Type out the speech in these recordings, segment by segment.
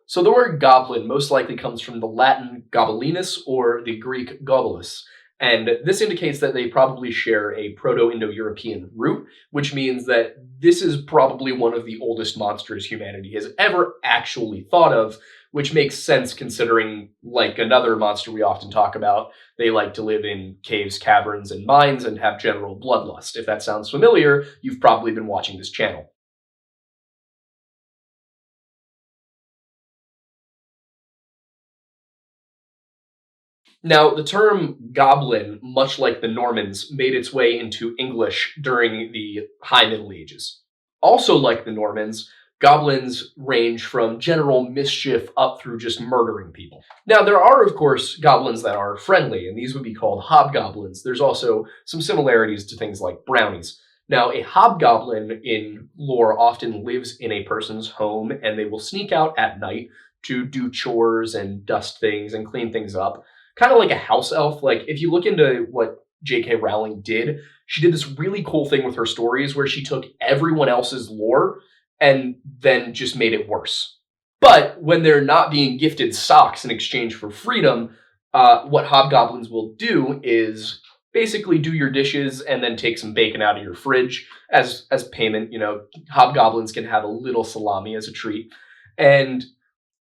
So the word goblin most likely comes from the Latin gobelinus or the Greek gobolus, and this indicates that they probably share a Proto-Indo-European root, which means that this is probably one of the oldest monsters humanity has ever actually thought of, which makes sense considering, like another monster we often talk about, they like to live in caves, caverns, and mines and have general bloodlust. If that sounds familiar, you've probably been watching this channel. Now, the term goblin, much like the Normans, made its way into English during the High Middle Ages. Also, like the Normans, goblins range from general mischief up through just murdering people. Now, there are, of course, goblins that are friendly, and these would be called hobgoblins. There's also some similarities to things like brownies. Now, a hobgoblin in lore often lives in a person's home, and they will sneak out at night to do chores and dust things and clean things up, kind of like a house elf. Like, if you look into what J.K. Rowling did, she did this really cool thing with her stories where she took everyone else's lore and then just made it worse. But when they're not being gifted socks in exchange for freedom, what hobgoblins will do is basically do your dishes and then take some bacon out of your fridge as payment. You know, hobgoblins can have a little salami as a treat. And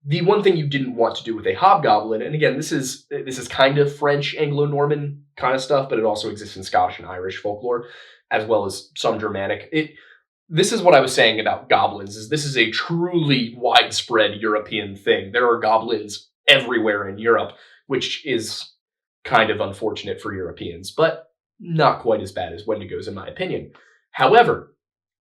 the one thing you didn't want to do with a hobgoblin, and again, this is kind of French, Anglo-Norman kind of stuff, but it also exists in Scottish and Irish folklore, as well as some Germanic. This is what I was saying about goblins, is this is a truly widespread European thing. There are goblins everywhere in Europe, which is kind of unfortunate for Europeans, but not quite as bad as Wendigos, in my opinion. However,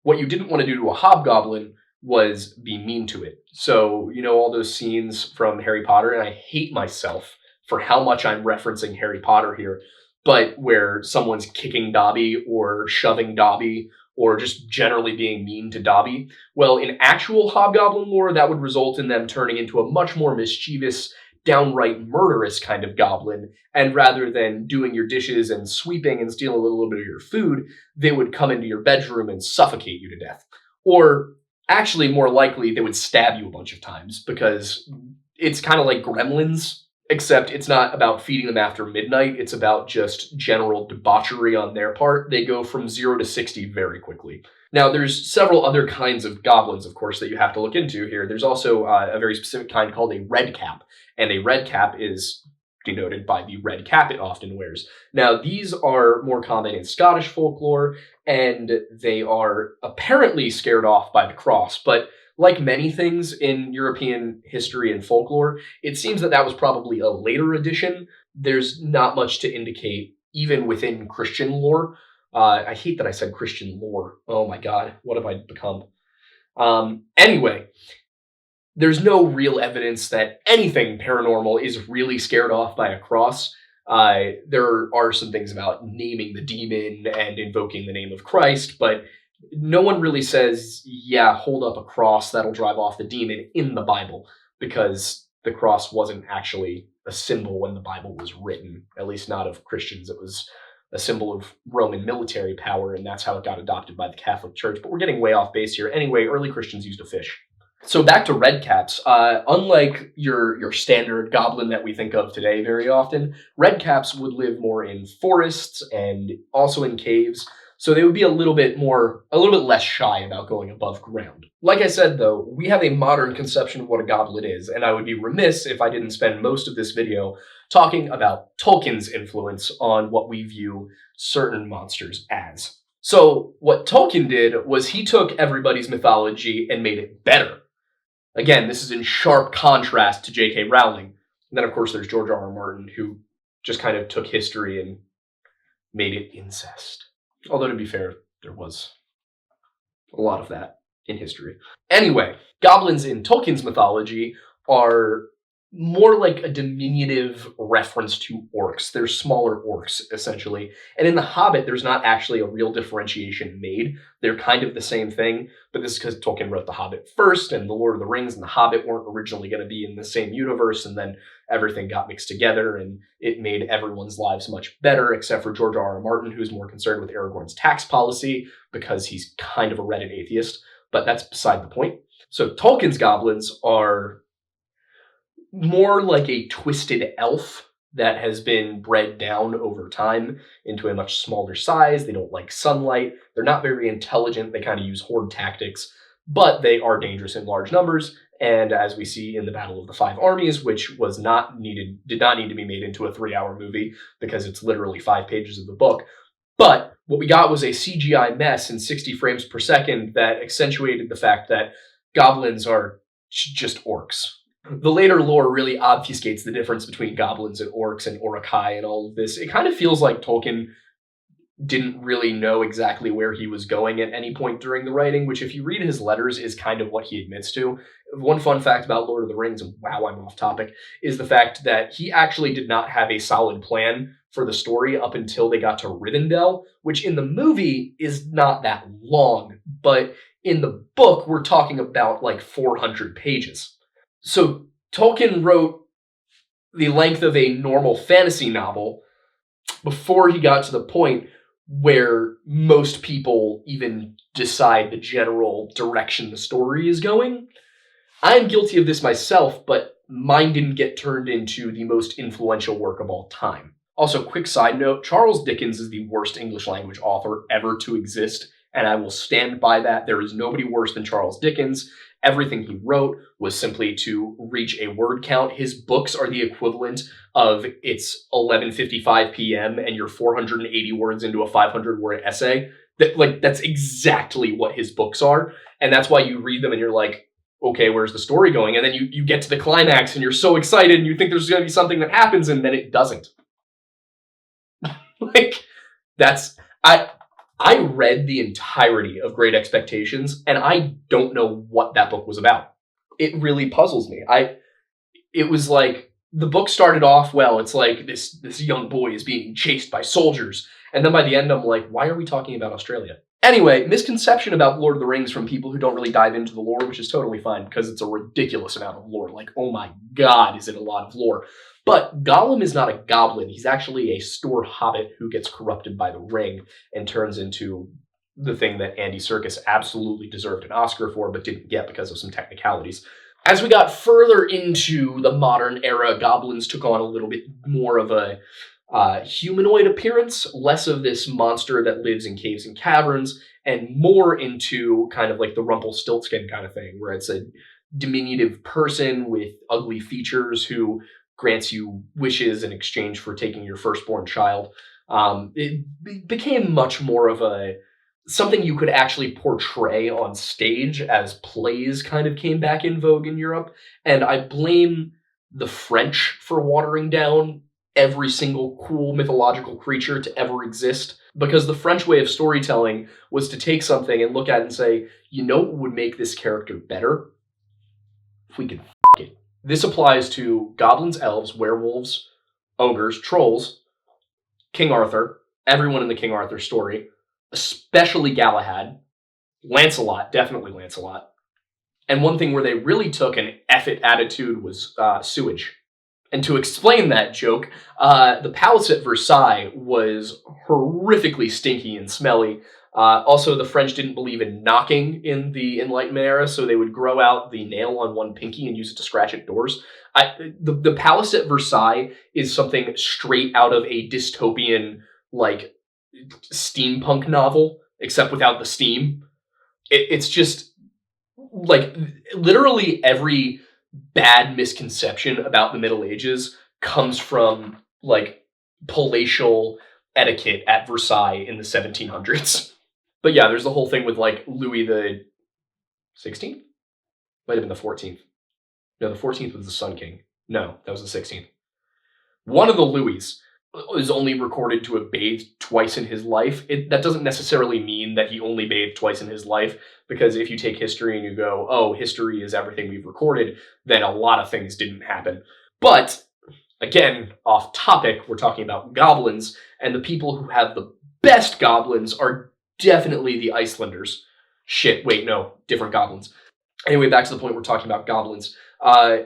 what you didn't want to do to a hobgoblin was be mean to it. So, you know, all those scenes from Harry Potter, and I hate myself for how much I'm referencing Harry Potter here, but where someone's kicking Dobby or shoving Dobby or just generally being mean to Dobby. Well, in actual hobgoblin lore, that would result in them turning into a much more mischievous, downright murderous kind of goblin. And rather than doing your dishes and sweeping and stealing a little bit of your food, they would come into your bedroom and suffocate you to death. Or actually, more likely, they would stab you a bunch of times, because it's kind of like Gremlins, except it's not about feeding them after midnight. It's about just general debauchery on their part. They go from 0 to 60 very quickly. Now, there's several other kinds of goblins, of course, that you have to look into here. There's also a very specific kind called a red cap, and a red cap is denoted by the red cap it often wears. Now, these are more common in Scottish folklore, and they are apparently scared off by the cross. But like many things in European history and folklore, it seems that that was probably a later addition. There's not much to indicate, even within Christian lore. I hate that I said Christian lore. Oh my god, what have I become? Anyway, there's no real evidence that anything paranormal is really scared off by a cross. There are some things about naming the demon and invoking the name of Christ, but no one really says, yeah, hold up a cross, that'll drive off the demon in the Bible, because the cross wasn't actually a symbol when the Bible was written, at least not of Christians. It was a symbol of Roman military power, and that's how it got adopted by the Catholic Church. But we're getting way off base here. Anyway, early Christians used a fish. So back to red caps. Unlike your standard goblin that we think of today very often, red caps would live more in forests and also in caves. So they would be a little bit less shy about going above ground. Like I said, though, we have a modern conception of what a goblin is, and I would be remiss if I didn't spend most of this video talking about Tolkien's influence on what we view certain monsters as. So what Tolkien did was he took everybody's mythology and made it better. Again, this is in sharp contrast to J.K. Rowling. And then, of course, there's George R.R. Martin, who just kind of took history and made it incest. Although, to be fair, there was a lot of that in history. Anyway, goblins in Tolkien's mythology are more like a diminutive reference to orcs. They're smaller orcs, essentially. And in The Hobbit, there's not actually a real differentiation made. They're kind of the same thing, but this is because Tolkien wrote The Hobbit first, and The Lord of the Rings and The Hobbit weren't originally going to be in the same universe, and then everything got mixed together, and it made everyone's lives much better, except for George R.R. Martin, who's more concerned with Aragorn's tax policy, because he's kind of a Reddit atheist, but that's beside the point. So Tolkien's goblins are more like a twisted elf that has been bred down over time into a much smaller size. They don't like sunlight. They're not very intelligent. They kind of use horde tactics, but they are dangerous in large numbers. And as we see in the Battle of the Five Armies, which did not need to be made into a 3-hour movie because it's literally 5 pages of the book. But what we got was a CGI mess in 60 frames per second that accentuated the fact that goblins are just orcs. The later lore really obfuscates the difference between goblins and orcs and Orokai and all of this. It kind of feels like Tolkien didn't really know exactly where he was going at any point during the writing, which if you read his letters is kind of what he admits to. One fun fact about Lord of the Rings, and wow, I'm off topic, is the fact that he actually did not have a solid plan for the story up until they got to Rivendell, which in the movie is not that long, but in the book, we're talking about like 400 pages. So Tolkien wrote the length of a normal fantasy novel before he got to the point where most people even decide the general direction the story is going. I'm guilty of this myself, but mine didn't get turned into the most influential work of all time. Also, quick side note, Charles Dickens is the worst English language author ever to exist, and I will stand by that. There is nobody worse than Charles Dickens. Everything he wrote was simply to reach a word count. His books are the equivalent of it's 11:55 p.m. and you're 480 words into a 500-word essay. That's exactly what his books are, and that's why you read them and you're like, okay, where's the story going? And then you get to the climax and you're so excited and you think there's going to be something that happens and then it doesn't. I read the entirety of Great Expectations, and I don't know what that book was about. It really puzzles me. It was like, the book started off, well, it's like this young boy is being chased by soldiers, and then by the end I'm like, why are we talking about Australia? Anyway, misconception about Lord of the Rings from people who don't really dive into the lore, which is totally fine, because it's a ridiculous amount of lore. Like, oh my god, is it a lot of lore. But Gollum is not a goblin. He's actually a store hobbit who gets corrupted by the ring and turns into the thing that Andy Serkis absolutely deserved an Oscar for, but didn't get because of some technicalities. As we got further into the modern era, goblins took on a little bit more of a humanoid appearance, less of this monster that lives in caves and caverns, and more into kind of like the Rumpelstiltskin kind of thing, where it's a diminutive person with ugly features who grants you wishes in exchange for taking your firstborn child. It became much more of something you could actually portray on stage as plays kind of came back in vogue in Europe. And I blame the French for watering down every single cool mythological creature to ever exist, because the French way of storytelling was to take something and look at it and say, you know what would make this character better? If we could f*** it. This applies to goblins, elves, werewolves, ogres, trolls, King Arthur, everyone in the King Arthur story, especially Galahad, Lancelot, definitely Lancelot. And one thing where they really took an F-it attitude was sewage. And to explain that joke, the palace at Versailles was horrifically stinky and smelly. Also, the French didn't believe in knocking in the Enlightenment era, so they would grow out the nail on one pinky and use it to scratch at doors. The palace at Versailles is something straight out of a dystopian, like, steampunk novel, except without the steam. It's just, like, literally every bad misconception about the Middle Ages comes from, like, palatial etiquette at Versailles in the 1700s. But yeah, there's the whole thing with, like, Louis the 16th? Might have been the 14th. No, the 14th was the Sun King. No, that was the 16th. One of the Louis is only recorded to have bathed twice in his life. That doesn't necessarily mean that he only bathed twice in his life, because if you take history and you go, oh, history is everything we've recorded, then a lot of things didn't happen. But, again, off topic, we're talking about goblins, and the people who have the best goblins are definitely the Icelanders. Shit, wait, no, different goblins. Anyway, back to the point, we're talking about goblins.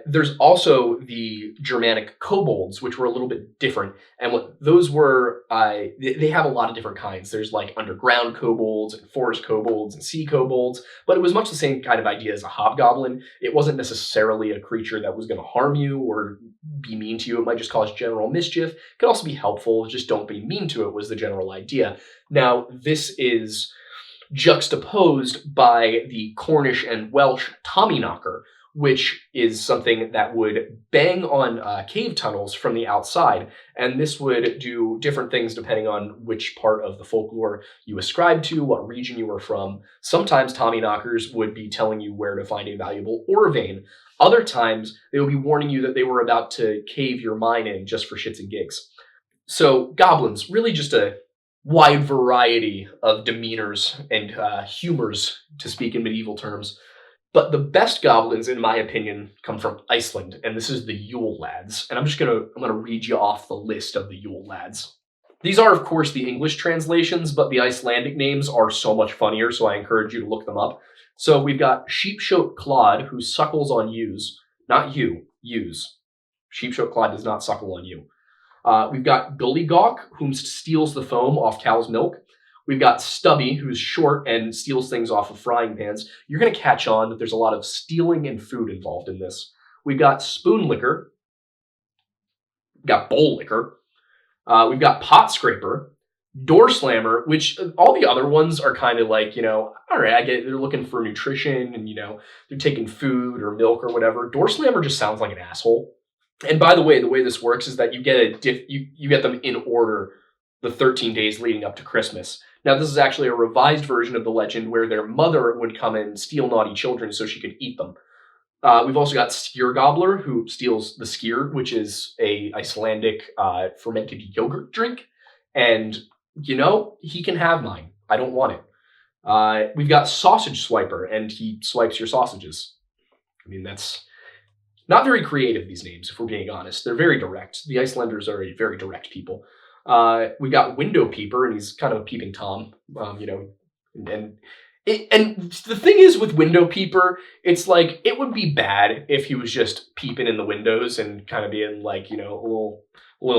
There's also the Germanic Kobolds, which were a little bit different. And what those were, they have a lot of different kinds. There's like underground kobolds and forest kobolds and sea kobolds, but it was much the same kind of idea as a hobgoblin. It wasn't necessarily a creature that was going to harm you or be mean to you. It might just cause general mischief. It could also be helpful. Just don't be mean to it was the general idea. Now, this is juxtaposed by the Cornish and Welsh Tommyknocker, which is something that would bang on cave tunnels from the outside. And this would do different things depending on which part of the folklore you ascribe to, what region you were from. Sometimes Tommyknockers would be telling you where to find a valuable ore vein. Other times, they would be warning you that they were about to cave your mine in just for shits and gigs. So goblins, really just a wide variety of demeanors and humors, to speak in medieval terms. But the best goblins, in my opinion, come from Iceland, and this is the Yule Lads. And I'm gonna read you off the list of the Yule Lads. These are, of course, the English translations, but the Icelandic names are so much funnier, so I encourage you to look them up. So we've got Sheepshote Clod, who suckles on ewes. Not you, ewes. Sheepshote Clod does not suckle on you. We've got Gullygawk, who steals the foam off cow's milk. We've got Stubby, who's short and steals things off of frying pans. You're going to catch on that there's a lot of stealing and food involved in this. We've got Spoonlicker. We've got Bowl Licker. We've got Pot Scraper. Door Slammer, which all the other ones are kind of like, all right, I get it. They're looking for nutrition and, they're taking food or milk or whatever. Door Slammer just sounds like an asshole. And by the way this works is that you get you get them in order the 13 days leading up to Christmas. Now, this is actually a revised version of the legend where their mother would come and steal naughty children so she could eat them. We've also got Skyr Gobbler, who steals the skyr, which is a Icelandic fermented yogurt drink. And, he can have mine. I don't want it. We've got Sausage Swiper, and he swipes your sausages. I mean, that's not very creative, these names, if we're being honest. They're very direct. The Icelanders are a very direct people. We've got Window Peeper, and he's kind of a peeping Tom, and the thing is with Window Peeper, it's like, it would be bad if he was just peeping in the windows and kind of being like, a little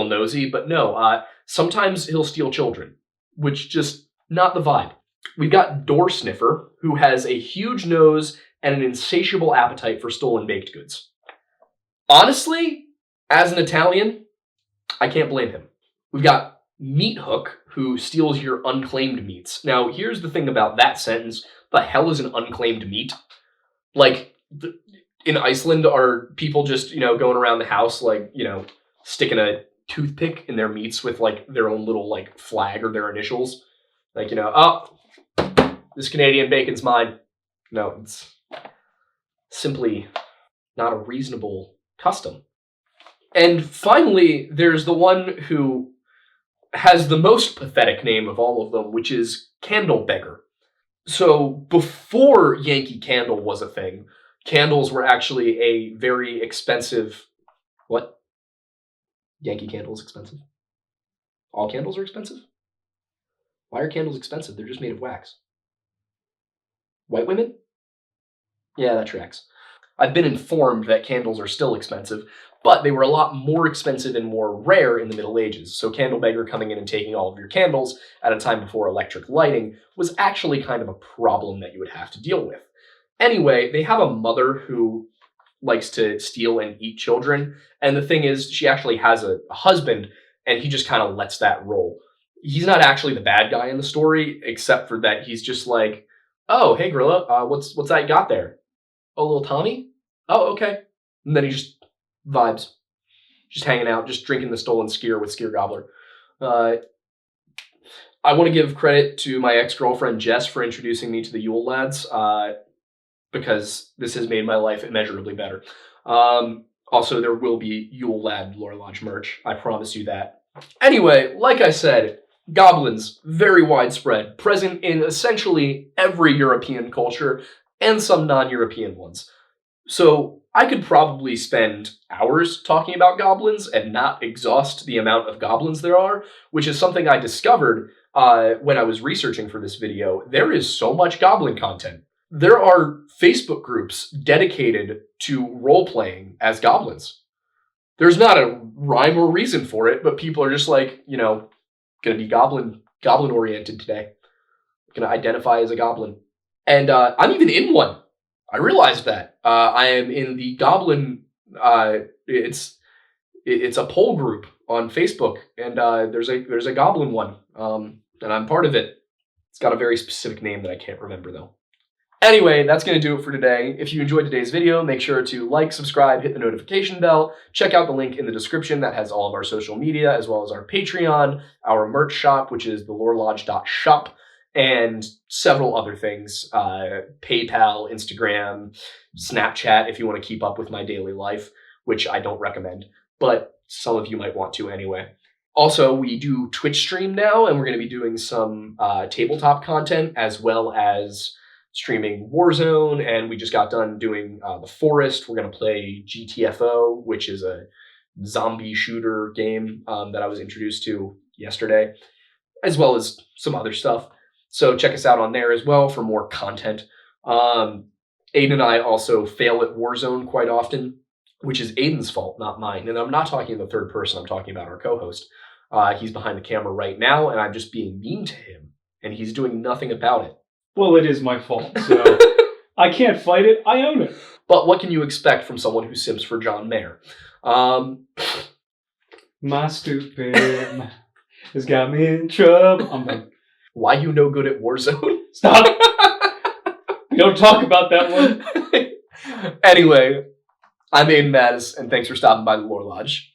nosy, but no, sometimes he'll steal children, which just not the vibe. We've got Door Sniffer, who has a huge nose and an insatiable appetite for stolen baked goods. Honestly, as an Italian, I can't blame him. We've got Meat Hook, who steals your unclaimed meats. Now, here's the thing about that sentence. The hell is an unclaimed meat? Like, in Iceland, are people just, going around the house, like, sticking a toothpick in their meats with, like, their own little, like, flag or their initials? Like, oh, this Canadian bacon's mine. No, it's simply not a reasonable custom. And finally, there's the one who has the most pathetic name of all of them, which is Candle Beggar. So before Yankee Candle was a thing, candles were actually a very expensive... What? Yankee Candle is expensive? All candles are expensive? Why are candles expensive? They're just made of wax. White women? Yeah, that tracks. I've been informed that candles are still expensive, but they were a lot more expensive and more rare in the Middle Ages. So Candle Beggar coming in and taking all of your candles at a time before electric lighting was actually kind of a problem that you would have to deal with. Anyway, they have a mother who likes to steal and eat children, and the thing is, she actually has a husband, and he just kind of lets that roll. He's not actually the bad guy in the story, except for that he's just like, oh, hey, Grilla, what's that you got there? Oh, little Tommy? Oh, okay. And then he just vibes. Just hanging out, just drinking the stolen skyr with Skyr Gobbler. I want to give credit to my ex-girlfriend Jess for introducing me to the Yule Lads, because this has made my life immeasurably better. Also, there will be Yule Lad Lore Lodge merch. I promise you that. Anyway, like I said, goblins, very widespread, present in essentially every European culture, and some non-European ones. So I could probably spend hours talking about goblins and not exhaust the amount of goblins there are, which is something I discovered when I was researching for this video. There is so much goblin content. there are Facebook groups dedicated to role-playing as goblins. There's not a rhyme or reason for it, but people are just like, going to be goblin-oriented today. Going to identify as a goblin. And I'm even in one. I realized that. I am in the goblin... it's a poll group on Facebook, and there's a goblin one, and I'm part of it. It's got a very specific name that I can't remember, though. Anyway, that's going to do it for today. If you enjoyed today's video, make sure to like, subscribe, hit the notification bell. Check out the link in the description that has all of our social media, as well as our Patreon, our merch shop, which is thelorelodge.shop, and several other things. PayPal, Instagram, Snapchat, if you want to keep up with my daily life, which I don't recommend, but some of you might want to anyway. Also, we do Twitch stream now, and we're going to be doing some tabletop content, as well as streaming Warzone, and we just got done doing The Forest. We're going to play GTFO, which is a zombie shooter game that I was introduced to yesterday, as well as some other stuff. So check us out on there as well for more content. Aidan and I also fail at Warzone quite often, which is Aidan's fault, not mine. And I'm not talking in the third person, I'm talking about our co-host. He's behind the camera right now, and I'm just being mean to him, and he's doing nothing about it. Well, it is my fault, so I can't fight it. I own it. But what can you expect from someone who simps for John Mayer? My stupid has got me in trouble. I'm done. Why you no good at Warzone? Stop. We don't talk about that one. Anyway, I'm Aidan Mattis, and thanks for stopping by the Lore Lodge.